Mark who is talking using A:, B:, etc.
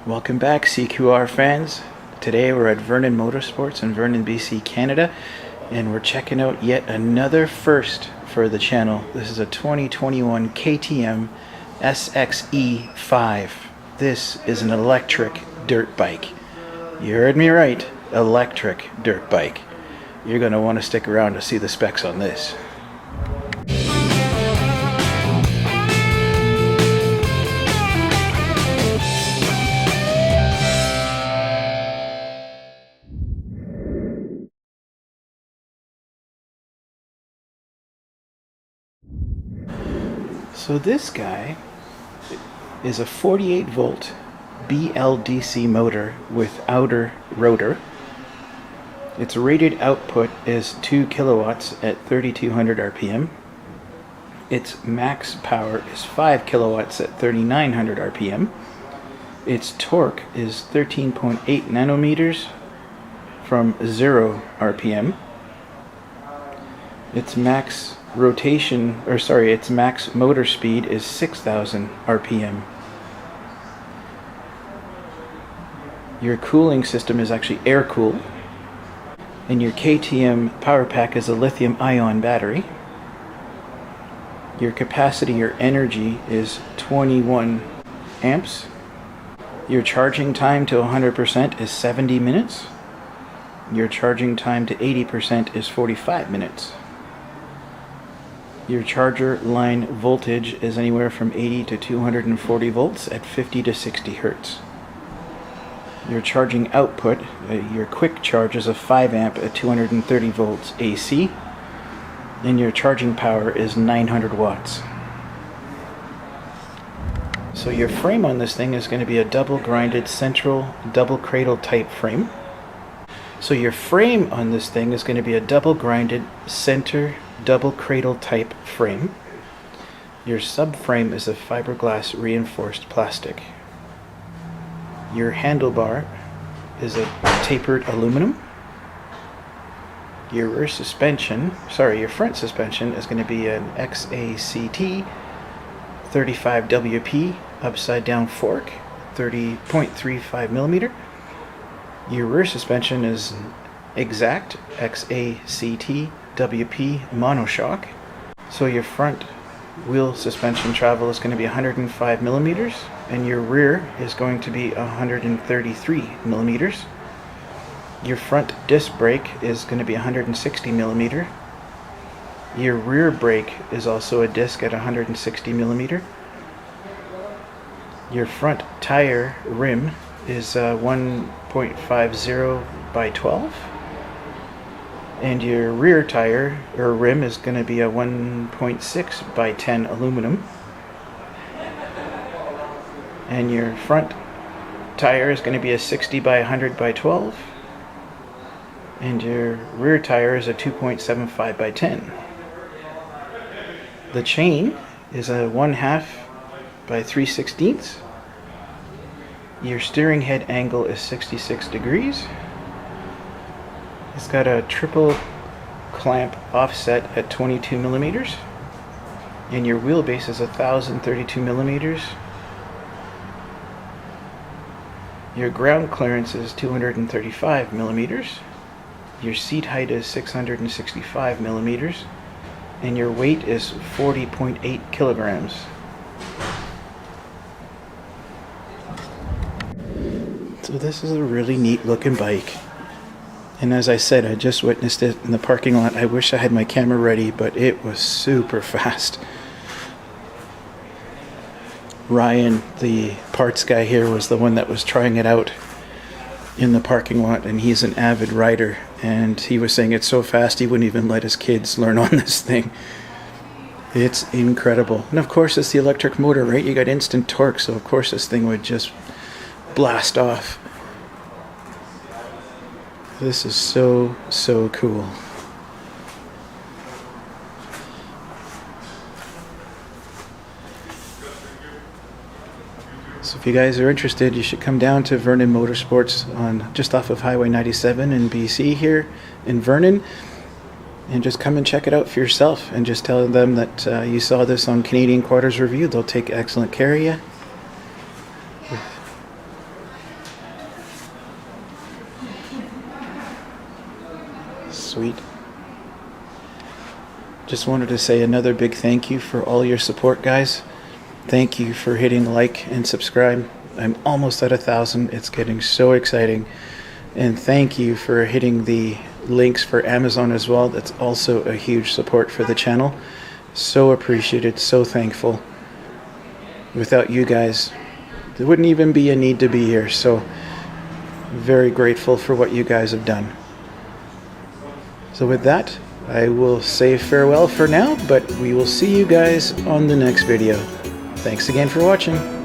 A: Welcome back, CQR fans. Today we're at Vernon Motorsports in Vernon, BC, Canada, and we're checking out yet another first for the channel. This is a 2021 KTM SXE5. This is an electric dirt bike. You heard me right, electric dirt bike. You're going to want to stick around to see the specs on this. So this guy is a 48 volt BLDC motor with outer rotor. Its rated output is 2 kilowatts at 3200 RPM. Its max power is 5 kilowatts at 3900 RPM. Its torque is 13.8 nanometers from 0 RPM. Its max motor speed is 6000 RPM. Your cooling system is actually air cooled, and your KTM power pack is a lithium ion battery. Your capacity or energy is 21 amps. Your charging time to 100% is 70 minutes. Your charging time to 80% is 45 minutes. Your charger line voltage is anywhere from 80 to 240 volts at 50 to 60 hertz. Your charging output, your quick charge is a 5 amp at 230 volts AC, and your charging power is 900 watts. So your frame on this thing is going to be a double grinded central double cradle type frame. So your frame on this thing is going to be a double grinded center double cradle type frame. Your subframe is a fiberglass reinforced plastic. Your handlebar is a tapered aluminum. Your front suspension is going to be an XACT 35WP upside down fork, 30.35 millimeter. Your rear suspension is exact XACT WP monoshock. So your front wheel suspension travel is going to be 105 millimeters, and your rear is going to be 133 millimeters. Your front disc brake is going to be 160 millimeter. Your rear brake is also a disc at 160 millimeter. Your front tire rim is 1.50 by 12. And your rear tire or rim is going to be a 1.6 by 10 aluminum. And your front tire is going to be a 60 by 100 by 12. And your rear tire is a 2.75 by 10. The chain is a 1/2 by 3/16. Your steering head angle is 66 degrees. It's got a triple clamp offset at 22 millimeters, and your wheelbase is 1032 millimeters. Your ground clearance is 235 millimeters. Your seat height is 665 millimeters, and your weight is 40.8 kilograms. So this is a really neat looking bike. And as I said, I just witnessed it in the parking lot. I wish I had my camera ready, but it was super fast. Ryan, the parts guy here, was the one that was trying it out in the parking lot, and he's an avid rider, and he was saying it's so fast he wouldn't even let his kids learn on this thing. It's incredible. And of course it's the electric motor, right? You got instant torque, so of course this thing would just blast off. This is so cool. So if you guys are interested, you should come down to Vernon Motorsports on just off of Highway 97 in BC here in Vernon, and just come and check it out for yourself, and just tell them that you saw this on Canadian Quarters Review. They'll take excellent care of you. sweet. Just wanted to say another big thank you for all your support, guys. Thank you for hitting like and subscribe. I'm almost at 1,000. It's getting so exciting. And thank you for hitting the links for Amazon as well. That's also a huge support for the channel. So appreciated, so thankful. Without you guys, there wouldn't even be a need to be here. So very grateful for what you guys have done. So with that, I will say farewell for now, but we will see you guys on the next video. Thanks again for watching.